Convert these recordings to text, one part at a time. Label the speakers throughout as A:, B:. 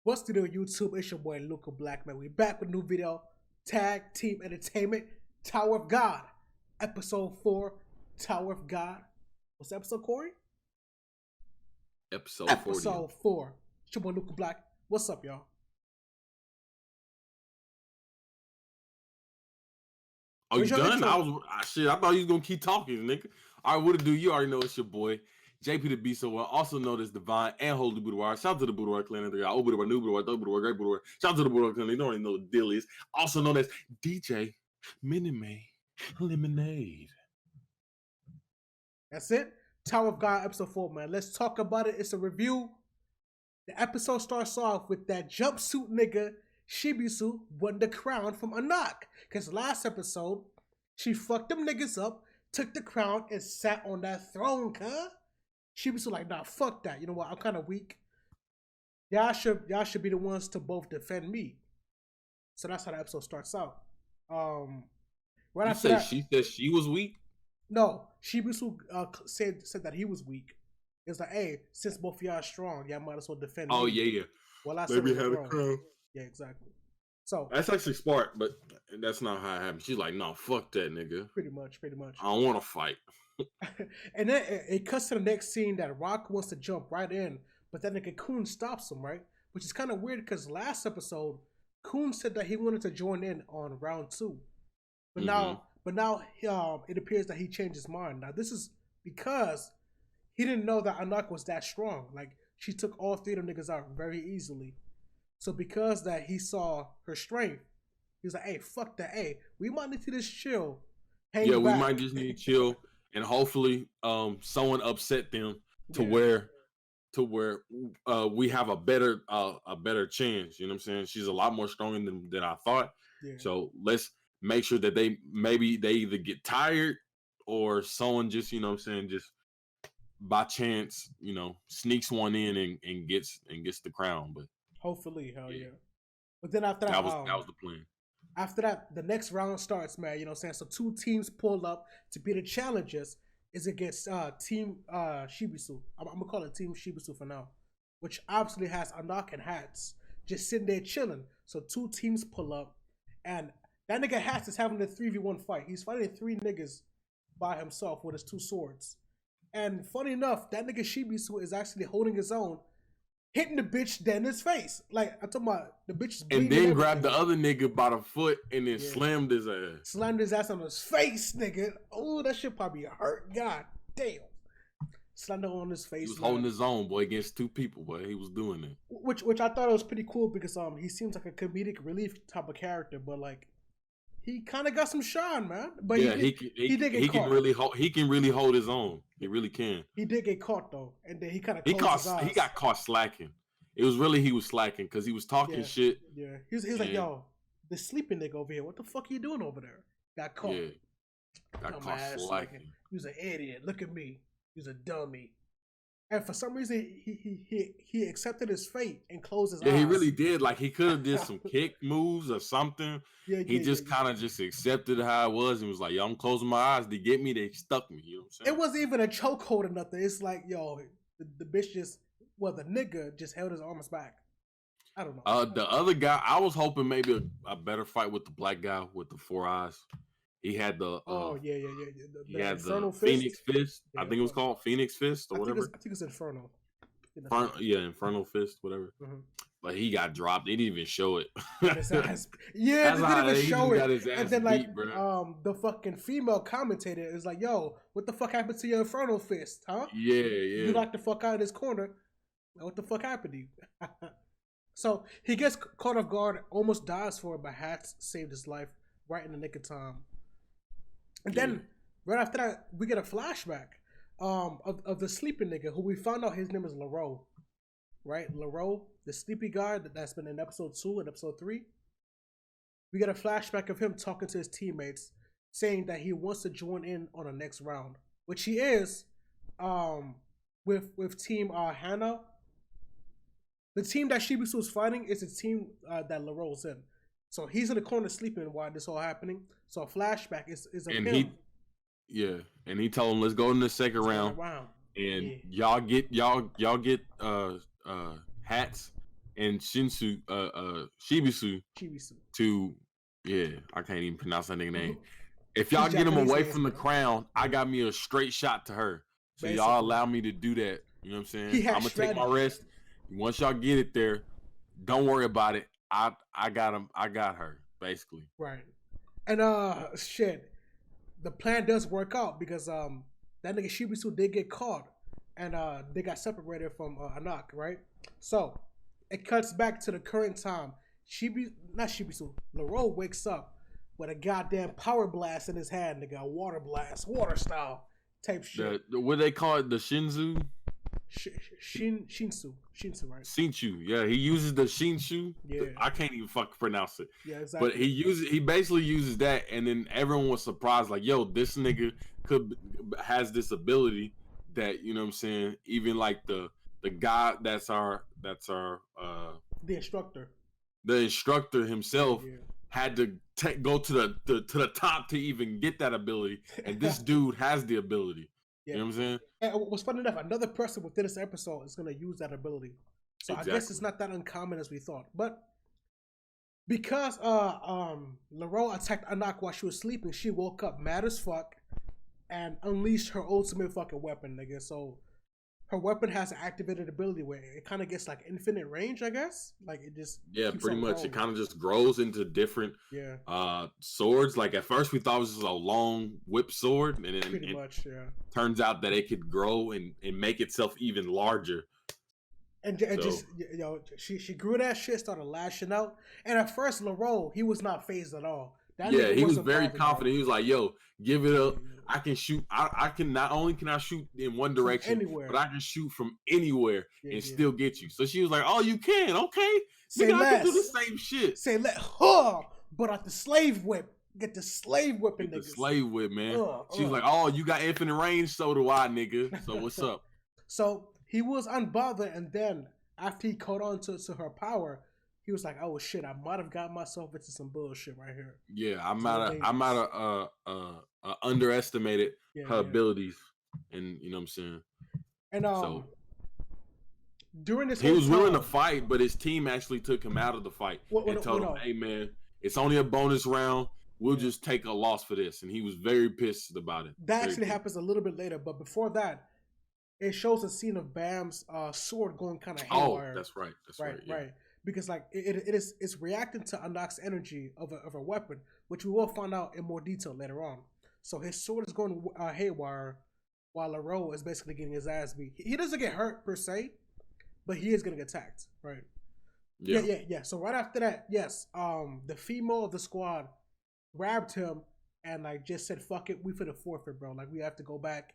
A: What's the deal, YouTube? It's your boy Luca Blackman. We back with a new video. Tag Team Entertainment, Tower of God, Episode 4, Tower of God. What's the episode, Corey?
B: Episode 40.
A: Episode 4. It's your boy Luca Black. What's up, y'all?
B: Oh, you done? I thought you was gonna keep talking, nigga. All right, what to do? You already know it's your boy JP the Beast, so well, also known as Divine and Holy Boudoir. Shout out to the Boudoir clan. They got old Boudoir, new Boudoir, third Boudoir, great Boudoir. Shout out to the Boudoir clan. They don't even know what the deal is. Also known as DJ Minnie Lemonade.
A: That's it. Tower of God, Episode 4, man. Let's talk about it. It's a review. The episode starts off with that jumpsuit nigga, Shibisu, won the crown from Annak. Because last episode, she fucked them niggas up, took the crown, and sat on that throne, huh? Shibisu like, nah, fuck that. You know what? I'm kind of weak. Y'all should be the ones to both defend me. So that's how the episode starts out. Right after that,
B: she said she was weak?
A: No, Shibisu said that he was weak. It's like, hey, since both of y'all are strong, y'all might as well defend me.
B: Oh, yeah.
A: Well, I
B: maybe had a crown.
A: Yeah, exactly. So
B: that's actually smart, but that's not how it happened. She's like, no, fuck that, nigga.
A: Pretty much.
B: I don't want to fight.
A: And then it cuts to the next scene that Rock wants to jump right in, but then nigga Kun stops him, right? Which is kind of weird because last episode, Kun said that he wanted to join in on round 2. But now it appears that he changed his mind. Now this is because he didn't know that Annak was that strong. Like, she took all 3 of them niggas out very easily. So because that he saw her strength, he was like, hey, fuck that. Hey, we might need to just chill.
B: We might just need to chill. And hopefully someone upset them to where we have a better chance. You know what I'm saying? She's a lot more stronger than I thought. Yeah. So let's make sure that they either get tired or someone just, you know what I'm saying, just by chance, you know, sneaks one in and gets the crown. But
A: hopefully, hell yeah. But then after that
B: was the plan.
A: After that, the next round starts, man. You know what I'm saying? So 2 teams pull up to be the challengers. Is against Team Shibisu. I'm gonna call it Team Shibisu for now. Which obviously has Annak and Hats just sitting there chilling. So 2 teams pull up. And that nigga Hats is having a 3v1 fight. He's fighting 3 niggas by himself with his 2 swords. And funny enough, that nigga Shibisu is actually holding his own, hitting the bitch dead in his face. Like, I'm talking about the bitch is bleeding.
B: And then grabbed the other nigga by the foot and then slammed his ass.
A: Slammed his ass on his face, nigga. Oh, that shit probably hurt. God damn. Slammed it on his face.
B: He was holding his own, boy, against 2 people, boy. He was doing it.
A: Which I thought it was pretty cool because he seems like a comedic relief type of character, but like he kind of got some shine, man. But
B: yeah, he can really hold his own. He really can.
A: He did get caught though, and then he kind of
B: he got caught slacking. It was really he was slacking because he was talking shit.
A: Yeah, he was like, yo, the sleeping nigga over here. What the fuck are you doing over there? Got caught.
B: Yeah, got caught slacking.
A: He was an idiot. Look at me. He was a dummy. And for some reason, he accepted his fate and closed his eyes.
B: Yeah, he really did. Like, he could have did some kick moves or something. He just kind of just accepted how it was and was like, yo, I'm closing my eyes. They get me. They stuck me. You know what I'm saying?
A: It wasn't even a chokehold or nothing. It's like, yo, the bitch just, the nigga just held his arms back. I don't know.
B: The other guy, I was hoping maybe a better fight with the black guy with the 4 eyes. He had the
A: he
B: had the Phoenix Fist. Yeah, I think it was called Phoenix Fist or whatever.
A: I think it's Inferno.
B: Inferno Fist, whatever. Mm-hmm. But he got dropped. They didn't even show it.
A: They didn't even show it. And then the fucking female commentator is like, "Yo, what the fuck happened to your Inferno Fist, huh?
B: Yeah.
A: You locked the fuck out of this corner. What the fuck happened to you?" So he gets caught off guard, almost dies for it, but Hats saved his life right in the nick of time. And then right after that, we get a flashback of the sleeping nigga who we found out his name is LaRoe, right? LaRoe, the sleepy guy that's been in episode 2 and episode 3. We get a flashback of him talking to his teammates, saying that he wants to join in on the next round, which he is with Team Hannah. The team that Shibisu is fighting is the team that LaRoe's in. So he's in the corner sleeping while this all happening. So a flashback is of him.
B: And he told him, let's go in the second round. And y'all get hats and Shinsu, Shibisu
A: Chibisu.
B: to, yeah, I can't even pronounce that nigga name. If y'all
A: These
B: get him
A: Japanese
B: away
A: names,
B: from the
A: bro.
B: crown, I got me a straight shot to her. So y'all
A: Basically.
B: allow me to do that. You know what I'm
A: He
B: saying?
A: had
B: I'm gonna take my
A: strategy.
B: rest. Once y'all get it there, don't worry about it. I got him. I got her. Basically.
A: Right. And shit, the plan does work out because that nigga Shibisu did get caught, and they got separated from Annak, right? So it cuts back to the current time. Not Shibisu. Laro wakes up with a goddamn power blast in his hand, nigga, a water blast, water style type shit.
B: What they call it, the Shinzu?
A: Shinsu, right?
B: Shinshu, yeah, he uses the Shinshu.
A: Yeah,
B: I can't even fucking pronounce it.
A: yeah, exactly.
B: But he basically uses that, and then everyone was surprised, like, yo, this nigga has this ability that, you know what I'm saying, even like the guy that's our
A: the instructor.
B: The instructor himself
A: Yeah.
B: had to go to the top to even get that ability, and this dude has the ability. Yeah. You know what I'm saying?
A: And what's funny enough, another person within this episode is going to use that ability. So exactly. I guess it's not that uncommon as we thought. But because Laro attacked Annak while she was sleeping, she woke up mad as fuck and unleashed her ultimate fucking weapon, nigga. So her weapon has an activated ability where it kind of gets like infinite range, I guess. Like it just
B: pretty much. Growing. It kind of just grows into different swords. Like at first we thought it was just a long whip sword, and then
A: pretty much,
B: turns out that it could grow and make itself even larger.
A: And just she grew that shit, started lashing out. And at first, Laro, he was not phased at all.
B: He was very confident. He was like, "Yo, give it up. I can shoot. I can not only can I shoot in one direction, but I can shoot from anywhere and still get you." So she was like, "Oh, you can? Okay,
A: say less.
B: I can do the same shit.
A: Say let but at the slave whip, get the slave whipping.
B: The slave whip, man." She was like, "Oh, you got infinite range, so do I, nigga. So what's up?"
A: So he was unbothered, and then after he caught on to her power, he was like, "Oh shit, I might have got myself into some bullshit right here."
B: Yeah, I might have underestimated her abilities, and you know what I'm saying.
A: And so during this,
B: he was willing to fight, but his team actually took him out of the fight and told him, "Hey man, it's only a bonus round. We'll just take a loss for this." And he was very pissed about it.
A: That actually happens a little bit later, but before that, it shows a scene of Bam's sword going kind of haywire.
B: Oh, that's right. That's right. Yeah.
A: Right. Because like it's reacting to Annak's energy of a weapon, which we will find out in more detail later on. So his sword is going haywire, while Laro is basically getting his ass beat. He doesn't get hurt per se, but he is getting attacked. Right. Yeah. So right after that, yes, the female of the squad grabbed him and like just said, "Fuck it, we finna forfeit, bro. Like we have to go back.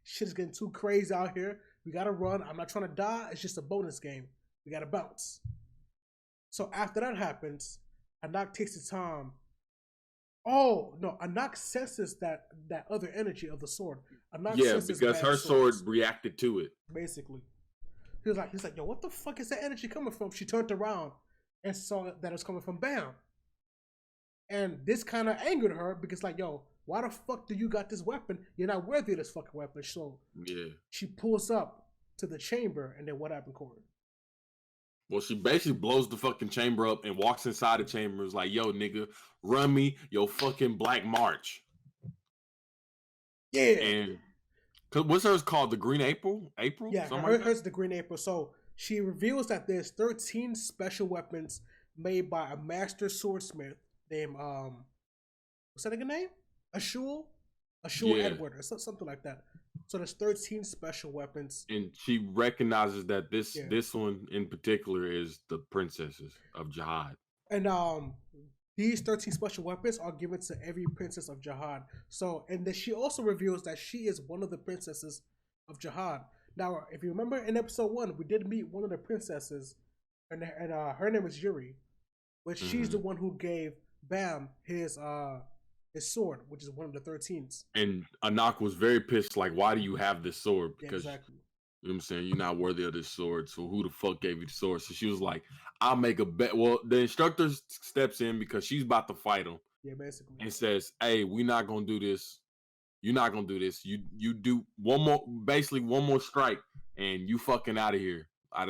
A: Shit is getting too crazy out here. We gotta run. I'm not trying to die. It's just a bonus game. We gotta bounce." So after that happens, Annak takes the time. Oh no, Annak senses that other energy of the sword. Annak senses
B: because her sword reacted to it.
A: Basically, he's like, "Yo, what the fuck is that energy coming from?" She turned around and saw that it's coming from Bam. And this kind of angered her because, like, yo, why the fuck do you got this weapon? You're not worthy of this fucking weapon. So she pulls up to the chamber, and then what happened, Corey?
B: Well, she basically blows the fucking chamber up and walks inside the chamber. Is like, "Yo, nigga, run me your fucking Black March."
A: Yeah.
B: And what's hers called? The Green April?
A: Yeah, hers the Green April. So she reveals that there's 13 special weapons made by a master swordsmith named what's that nigga name? Ashul Edward or something like that. So there's 13 special weapons,
B: and she recognizes that this one in particular is the princesses of Jihad.
A: And these 13 special weapons are given to every princess of Jihad. So, and then she also reveals that she is one of the princesses of Jihad. Now, if you remember in episode 1, we did meet one of the princesses, and her name is Yuri, which she's the one who gave Bam his sword, which is one of the 13s.
B: And Annak was very pissed, like, "Why do you have this sword?" Because
A: exactly.
B: You know what I'm saying? You're not worthy of this sword, so who the fuck gave you the sword? So she was like, "I'll make a bet." Well, the instructor steps in because she's about to fight him.
A: Yeah, basically.
B: And says, "Hey, we're not gonna do this. You're not gonna do this. You do one more strike, and you fucking out of here.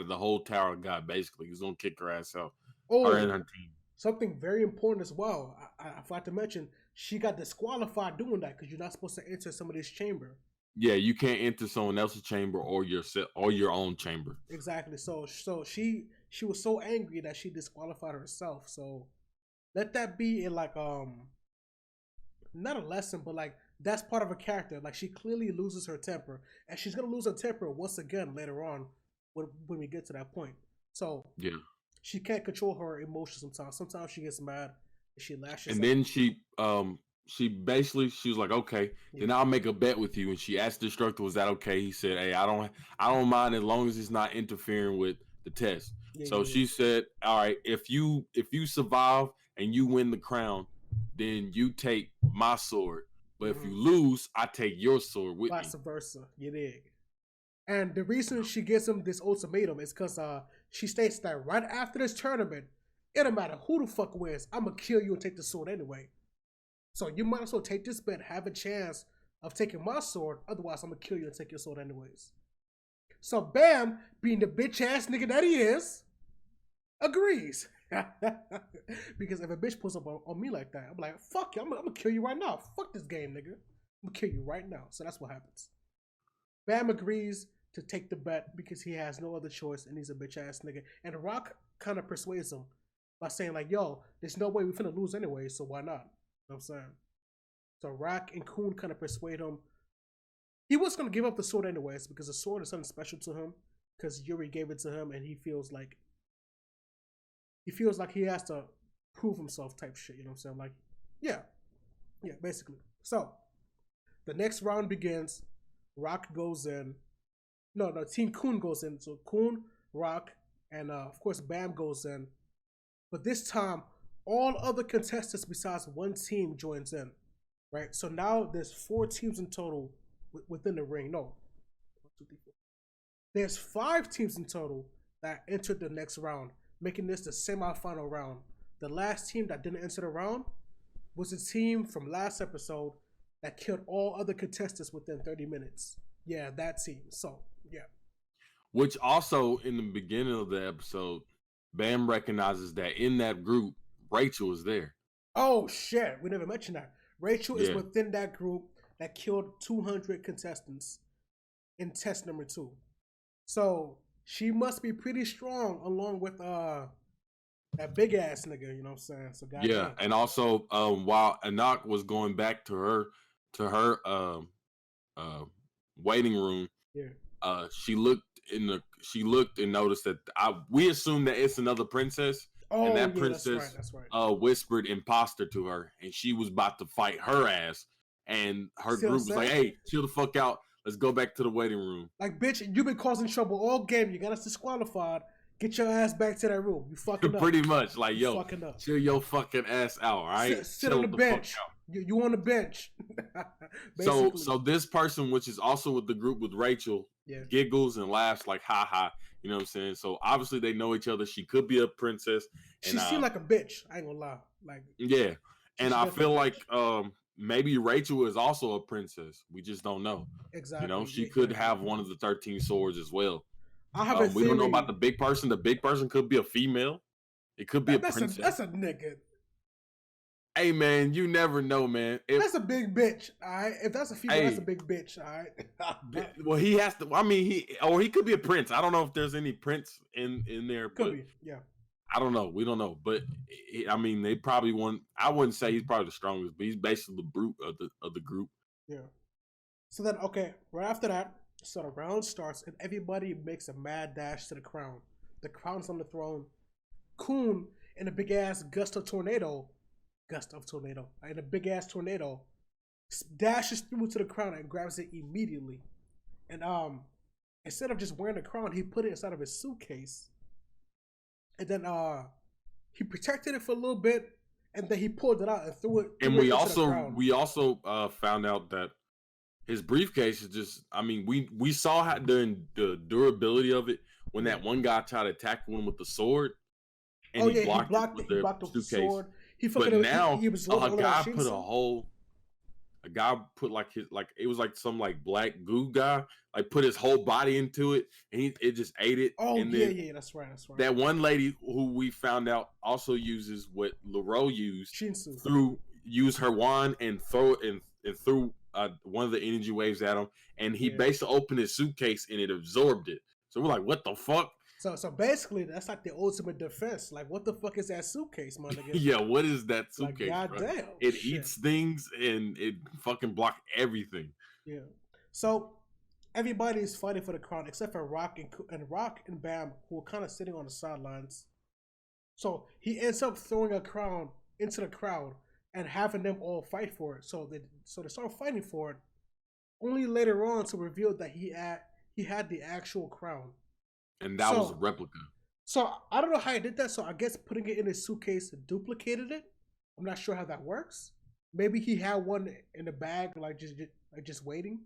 B: the whole Tower of God. Basically, he's gonna kick her ass out. Her and
A: Oh,
B: her team.
A: something very important as well. I forgot to mention she got disqualified doing that because you're not supposed to enter somebody's chamber.
B: Yeah, you can't enter someone else's chamber or your own chamber.
A: Exactly. So she was so angry that she disqualified herself. So let that be in like not a lesson, but like that's part of her character. Like she clearly loses her temper, and she's gonna lose her temper once again later on when we get to that point. So
B: yeah,
A: she can't control her emotions sometimes. Sometimes she gets mad and she lashes.
B: And then she basically she was like, okay, then I'll make a bet with you. And she asked the instructor, was that okay? He said, hey, I don't mind as long as it's not interfering with the test. So she said, all right, if you survive and you win the crown, then you take my sword. But if you lose, I take your sword with me.
A: Vice versa. You dig? And the reason she gives him this ultimatum is because she states that right after this tournament, it don't matter who the fuck wins, I'm gonna kill you and take the sword anyway. So you might as well take this bet, have a chance of taking my sword. Otherwise, I'm gonna kill you and take your sword anyways. So Bam, being the bitch ass nigga that he is, agrees. Because if a bitch pulls up on me like that, I'm like, fuck you, I'm gonna kill you right now. Fuck this game, nigga. I'm gonna kill you right now. So that's what happens. Bam agrees to take the bet because he has no other choice and he's a bitch ass nigga. And Rock kind of persuades him by saying like, yo, there's no way we're finna lose anyway, so why not? You know what I'm saying? So Rock and Kun kind of persuade him. He was gonna give up the sword anyways because the sword is something special to him because Yuri gave it to him and he feels like he has to prove himself type shit, you know what I'm saying? Like, yeah, basically. So the next round begins. Rock goes in. No, Team Kun goes in. So Kun, Rock, and of course Bam goes in. But this time, all other contestants besides one team joins in, right? So now there's 4 teams in total within the ring. No, 1, 2, 3, 4. There's 5 teams in total that entered the next round, making this the semi-final round. The last team that didn't enter the round was a team from last episode that killed all other contestants within 30 minutes. Yeah, that team. So, yeah.
B: Which also, in the beginning of the episode, Bam recognizes that in that group, Rachel is there.
A: Oh, shit. We never mentioned that. Rachel is within that group that killed 200 contestants in test number 2. So, she must be pretty strong along with that big ass nigga, you know what I'm saying? So
B: and also while Annak was going back to her waiting room, she looked and noticed that we assumed that it's another princess.
A: Oh,
B: and that princess
A: that's right.
B: Whispered imposter to her, and she was about to fight her ass. And her group was like, hey, chill the fuck out. Let's go back to the waiting room.
A: Like, bitch, you've been causing trouble all game. You got us disqualified. Get your ass back to that room. You fucking up.
B: Pretty much. Like, yo, chill your fucking ass out, all right?
A: Sit on the bench. You on the bench.
B: So this person, which is also with the group with Rachel, giggles and laughs like, ha ha. You know what I'm saying? So obviously they know each other. She could be a princess.
A: She seemed like a bitch. I ain't gonna lie. Like,
B: yeah. And I feel like maybe Rachel is also a princess. We just don't know.
A: Exactly.
B: You know, she could have one of the 13 swords as well.
A: I have a theory.
B: We don't know about the big person. The big person could be a female. It could be a princess.
A: That's a nigga.
B: Hey, man, you never know, man.
A: That's a big bitch, all right? If that's a female, that's a big bitch, all right?
B: Well, he has to. I mean, he could be a prince. I don't know if there's any prince in there.
A: Could be, yeah.
B: I don't know. We don't know. But, I mean, they probably want. I wouldn't say he's probably the strongest, but he's basically the brute of the group.
A: Yeah. So then, okay, right after that, so the round starts, and everybody makes a mad dash to the crown. The crown's on the throne. Kun, in a big-ass gust of tornado, and a big-ass tornado, dashes through to the crown and grabs it immediately. And instead of just wearing the crown, he put it inside of his suitcase. And then he protected it for a little bit, and then he pulled it out and threw it.
B: And we also found out that his briefcase is just. I mean, we saw how the durability of it when that one guy tried to attack one with the sword, and he blocked it with the suitcase.
A: sword.
B: But now a guy put a whole. a guy put like his it was like some like black goo guy like put his whole body into it and it just ate it.
A: Oh
B: And
A: yeah,
B: then
A: yeah, that's right, that's right.
B: that one lady who we found out also uses what Leroy used
A: Shinsu.
B: use her wand and threw one of the energy waves at him, and he basically opened his suitcase and it absorbed it. So we're like, what the fuck?
A: So basically, that's like the ultimate defense. Like, what the fuck is that suitcase, my nigga?
B: Yeah, what is that suitcase?
A: Like, goddamn,
B: it eats things and it fucking block everything.
A: Yeah. So everybody is fighting for the crown except for Rock and Bam, who are kind of sitting on the sidelines. So he ends up throwing a crown into the crowd and having them all fight for it. So they start fighting for it. Only later on to reveal that he had the actual crown.
B: And that was a replica.
A: So I don't know how he did that. So I guess putting it in his suitcase duplicated it. I'm not sure how that works. Maybe he had one in the bag, like just waiting.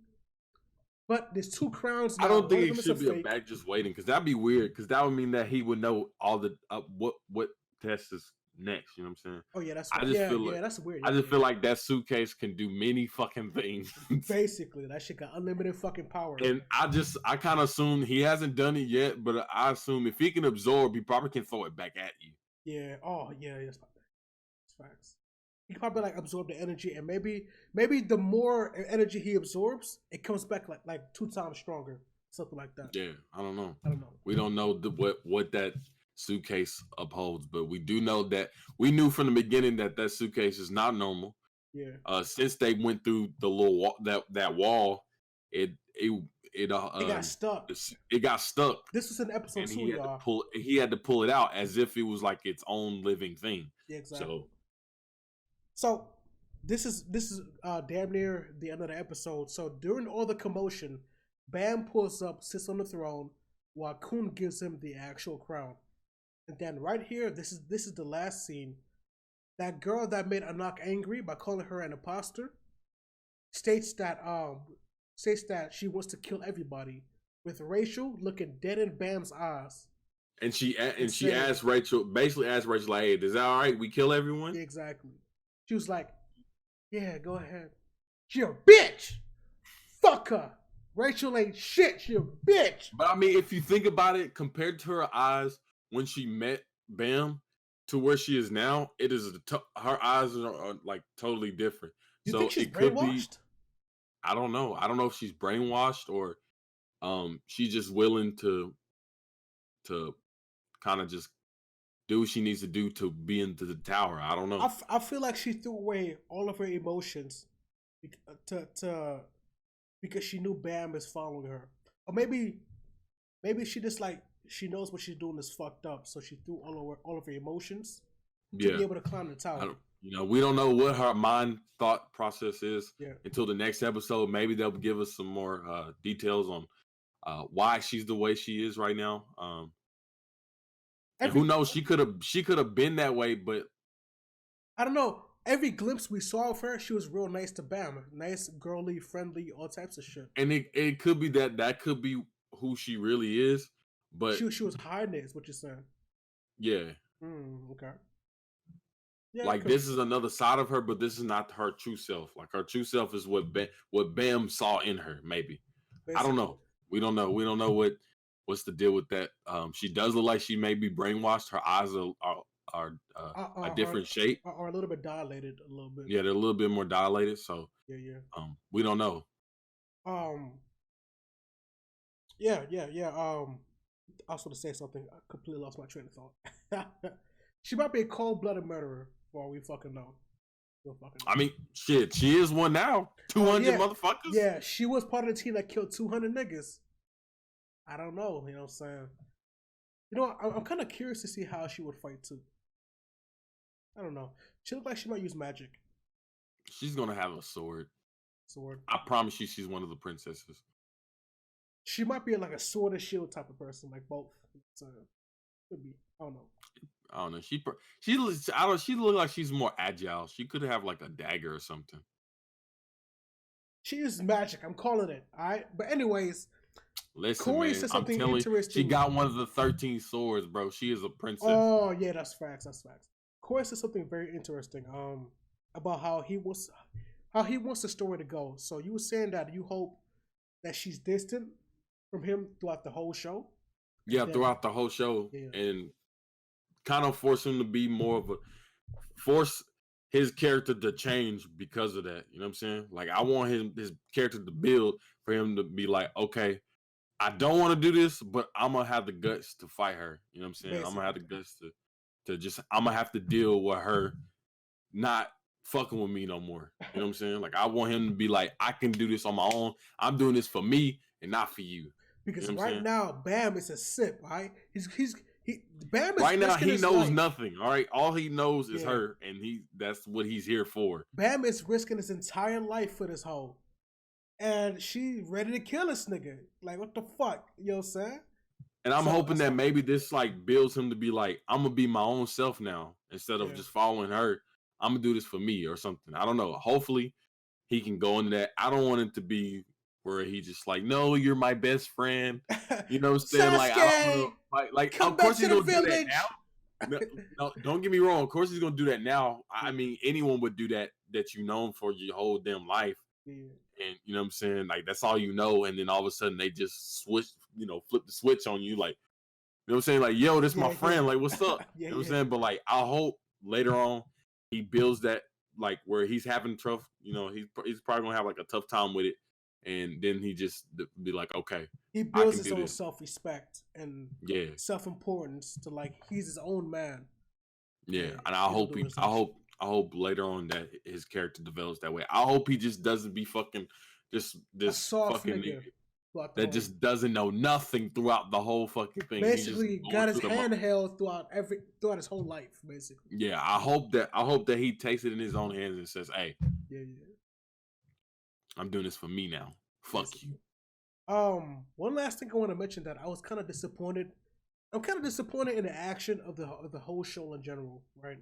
A: But there's two crowns now.
B: I don't think it should be a bag just waiting, because that'd be weird. Because that would mean that he would know all the what test is next. You know what I'm saying?
A: Oh yeah, that's
B: I just feel like
A: that's weird.
B: I just feel like that suitcase can do many fucking things.
A: Basically, that shit got unlimited fucking power.
B: And I kind of assume he hasn't done it yet, but I assume if he can absorb, he probably can throw it back at you.
A: Yeah. Oh yeah. That's facts. He can probably like absorb the energy, and maybe the more energy he absorbs, it comes back like 2 times stronger, something like that.
B: Yeah, I don't know. We
A: don't
B: know what that suitcase upholds, but we do know that we knew from the beginning that suitcase is not normal.
A: Yeah.
B: Since they went through the little wall, that wall, it
A: got stuck.
B: It got stuck.
A: This was in episode 2, y'all.
B: He had to pull it out as if it was like its own living thing.
A: Yeah, exactly. So this is damn near the end of the episode. So during all the commotion, Bam pulls up, sits on the throne, while Kun gives him the actual crown. And then right here, this is the last scene. That girl that made Annak angry by calling her an imposter states that she wants to kill everybody, with Rachel looking dead in Bam's eyes.
B: And she asked Rachel, like, "Hey, is that all right? We kill everyone?"
A: Yeah, exactly. She was like, "Yeah, go ahead." She a bitch. Fuck her. Rachel ain't shit. She a bitch.
B: But I mean, if you think about it, compared to her eyes when she met Bam to where she is now, it is her eyes are like totally different.
A: You think she's brainwashed?
B: I don't know. I don't know if she's brainwashed or she's just willing to kind of just do what she needs to do to be into the tower. I don't know.
A: I feel like she threw away all of her emotions because she knew Bam is following her, or maybe she just like she knows what she's doing is fucked up, so she threw all of her emotions to be able to climb the tower.
B: We don't know what her mind thought process is until the next episode. Maybe they'll give us some more details on why she's the way she is right now. And who knows? She could have been that way, but
A: I don't know. Every glimpse we saw of her, she was real nice to Bam, nice, girly, friendly, all types of shit.
B: And it could be that could be who she really is, but
A: she was hiding it. Is what you're saying?
B: Yeah.
A: Okay. Yeah,
B: like this is another side of her, but this is not her true self. Like her true self is what Bam saw in her. Maybe. Basically. I don't know. We don't know. We don't know what's the deal with that. She does look like she may be brainwashed. Her eyes are a different shape,
A: or a little bit dilated, a little bit.
B: Yeah, they're a little bit more dilated. So
A: yeah.
B: We don't know.
A: Yeah. I was going to say something. I completely lost my train of thought. She might be a cold-blooded murderer, for all we fucking know.
B: I mean, shit, she is one now. 200 motherfuckers.
A: Yeah, she was part of the team that killed 200 niggas. I don't know. You know what I'm saying? You know, I'm kind of curious to see how she would fight too. I don't know. She looked like she might use magic.
B: She's gonna have a sword. I promise you, she's one of the princesses.
A: She might be like a sword and shield type of person, like both. So could be. I don't know. She look like she's more agile. She could have like a dagger or something. She uses magic. I'm calling it. All right. But anyways.
B: Listen,
A: Corey
B: man,
A: said something interesting.
B: She got one of the 13 swords, bro. She is a princess.
A: Oh yeah, that's facts. Corey said something very interesting. About how he was. how he wants the story to go. So you were saying that you hope that she's distant from him throughout the whole show.
B: Yeah, throughout the whole show, and kind of force him to be more of a force his character to change because of that. You know what I'm saying? Like I want his character to build for him to be like, okay, I don't want to do this, but I'm gonna have the guts to fight her. You know what I'm saying? Basically. I'm gonna have the guts to just I'm gonna have to deal with her not fucking with me no more. You know what I'm saying? Like I want him to be like, I can do this on my own. I'm doing this for me and not for you.
A: Because
B: you know
A: right now, Bam is a sip, right? Bam is
B: right now he knows
A: life.
B: nothing. All right, all he knows is her, and that's what he's here for.
A: Bam is risking his entire life for this hoe, and she ready to kill this nigga. Like what the fuck, you know what I'm saying?
B: And I'm hoping that maybe this like builds him to be like, I'm gonna be my own self now instead of just following her. I'm gonna do this for me or something. I don't know. Hopefully he can go into that. I don't want it to be where he just like, no, you're my best friend. You know what I'm saying? Like, I don't know. Like of course he's gonna do that now. No, don't get me wrong. Of course he's gonna do that now. I mean, anyone would do that you known for your whole damn life. And you know what I'm saying? Like that's all you know, and then all of a sudden they just switch, flip the switch on you, like, you know what I'm saying? Like, yo, this my friend, like, what's up? You know what I'm saying? But like, I hope later on he builds that, like, where he's having tough, he's probably gonna have like a tough time with it, and then he just be like, okay,
A: he builds his own self-respect and self-importance to like he's his own man.
B: Yeah, and I hope later on that his character develops that way. I hope he just doesn't be fucking this fucking nigga that just doesn't know nothing throughout the whole fucking thing.
A: Basically, got his hand held throughout his whole life, basically.
B: Yeah, I hope that he takes it in his own hands and says, "Hey, I'm doing this for me now. Fuck you."
A: One last thing I want to mention that I was kind of disappointed. I'm kind of disappointed in the action of the whole show in general, right?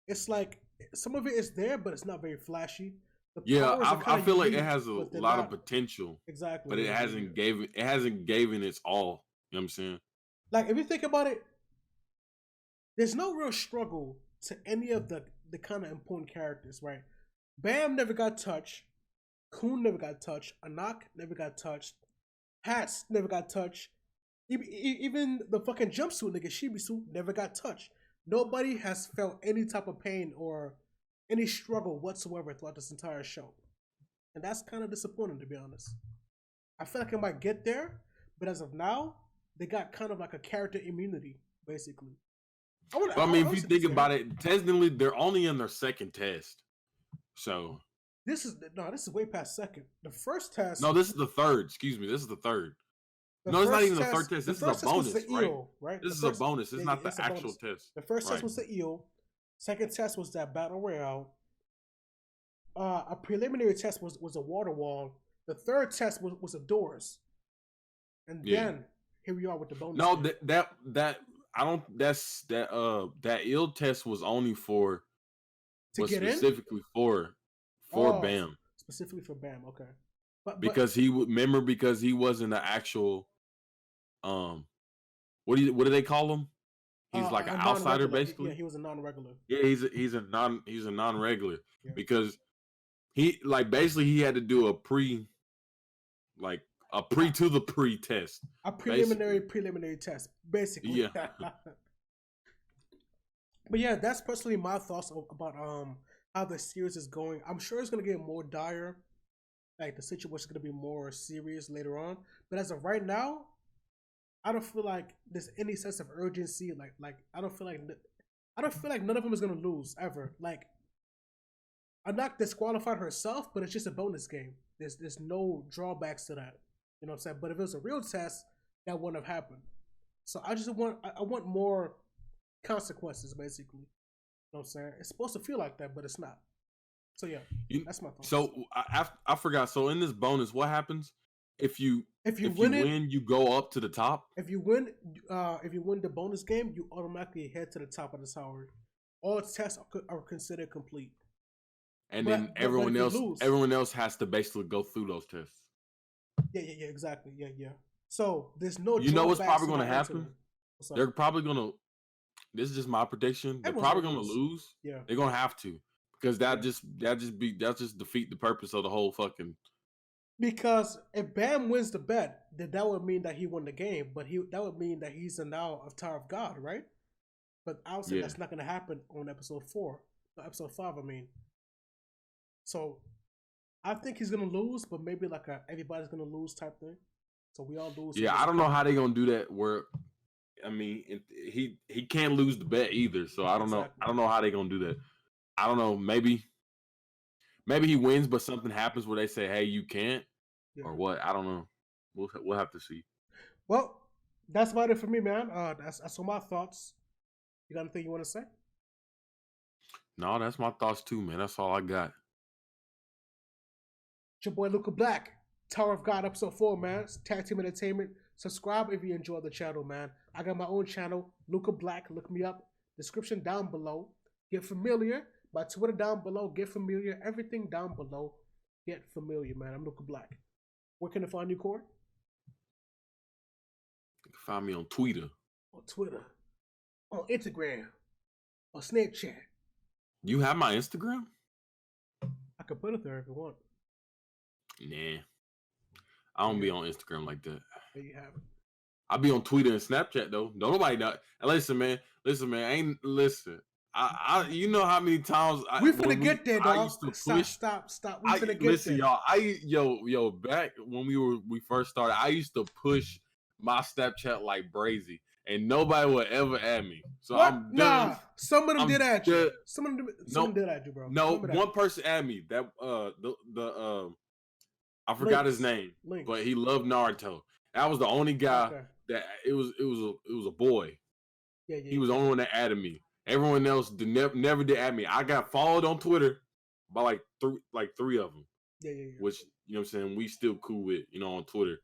A: It's like some of it is there, but it's not very flashy.
B: I feel like it has a lot of potential.
A: Exactly.
B: But it hasn't given its all. You know what I'm saying?
A: Like if you think about it, there's no real struggle to any of the kind of important characters, right? Bam never got touched. Kun never got touched. Annak never got touched. Hats never got touched. Even the fucking jumpsuit nigga Shibisu never got touched. Nobody has felt any type of pain or any struggle whatsoever throughout this entire show. And that's kind of disappointing, to be honest. I feel like it might get there, but as of now, they got kind of like a character immunity, basically.
B: If you think about it, technically they're only in their second test. So
A: this is way past second. The first test.
B: No, this is the third. Excuse me, this is the third. No, it's not even the third test. This is a bonus, right? This is a bonus. It's not the actual test.
A: The first test was the eel. Second test was that battle royale. A preliminary test was a water wall. The third test was the doors. And then here we are with the bonus.
B: No, that eel test was only specifically for Bam.
A: Specifically for Bam, okay.
B: Because he wasn't an actual what do they call him? He's like an outsider, basically.
A: Yeah, he was a non-regular.
B: Yeah, he's a non-regular because he basically he had to do a pre to the pre test.
A: A preliminary test, basically.
B: Yeah.
A: But yeah, that's personally my thoughts about how the series is going. I'm sure it's gonna get more dire. Like the situation's gonna be more serious later on. But as of right now, I don't feel like there's any sense of urgency. Like I don't feel like none of them is gonna lose ever. Like Annak disqualified herself, but it's just a bonus game. There's no drawbacks to that. You know what I'm saying? But if it was a real test, that wouldn't have happened. So I want more consequences, basically. You know what I'm saying? It's supposed to feel like that, but it's not. So yeah, that's my thought.
B: So I forgot. So in this bonus, what happens if you win, you go up to the top?
A: If you win the bonus game, you automatically head to the top of the tower. All tests are considered complete.
B: And then everyone else has to basically go through those tests.
A: Yeah, exactly. Yeah. So there's no.
B: You know what's probably going to happen? They're probably going to. This is just my prediction. They're probably going to lose.
A: Yeah,
B: they're going to have to Because that just defeat the purpose of the whole fucking.
A: Because if Bam wins the bet, then that would mean that he won the game. But that would mean that he's now of Tower of God, right? But I would say that's not going to happen on episode 4, episode 5. I mean, so I think he's going to lose, but maybe like everybody's going to lose type thing. So we all lose.
B: Yeah, I don't know how they're going to do that. Where, I mean, he can't lose the bet either. So I don't know. I don't know how they're going to do that. I don't know. Maybe he wins, but something happens where they say, "Hey, you can't," or what? I don't know. We'll have to see.
A: Well, that's about it for me, man. That's all my thoughts. You got anything you want to say?
B: No, that's my thoughts too, man. That's all I got.
A: It's your boy Luca Black, Tower of God, episode 4, man. It's Tag Team Entertainment. Subscribe if you enjoy the channel, man. I got my own channel, Luca Black. Look me up. Description down below. Get familiar. My Twitter down below. Get familiar. Everything down below. Get familiar, man. I'm Luca Black. Where can I find you, Corey?
B: You can find me on Twitter.
A: On Twitter. On Instagram. On Snapchat.
B: You have my Instagram?
A: I could put it there if you want.
B: Nah. I don't be on Instagram like that.
A: There you have it.
B: I be on Twitter and Snapchat though. Don't nobody know. Listen, man. Listen. I you know how many times
A: we finna get there, dog. Stop. We finna get
B: listen,
A: there.
B: y'all. Back when we first started, I used to push my Snapchat like brazy, and nobody would ever add me. So
A: what?
B: I'm done.
A: Nah, some of them did add you. Some of them did add you, bro.
B: No, one person added me. That I forgot his name, but he loved Naruto. That was the only guy that it was a boy.
A: Yeah.
B: He was the only one that added me. Everyone else never did add me. I got followed on Twitter by like three of them.
A: Yeah.
B: Which, you know what I'm saying, we still cool with, on Twitter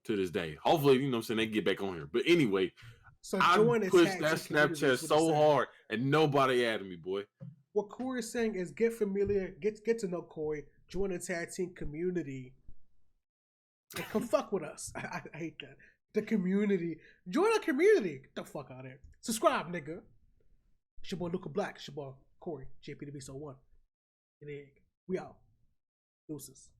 B: to this day. Hopefully, you know what I'm saying, they get back on here. But anyway,
A: so
B: I pushed that Snapchat so hard and nobody added me, boy.
A: What Corey is saying is get familiar, get to know Corey, join the tag team community. And come fuck with us. I hate that. The community. Join the community. Get the fuck out of here. Subscribe, nigga. It's your boy Luca Black. It's your boy Corey, JP the Beast 01. We out. Deuces.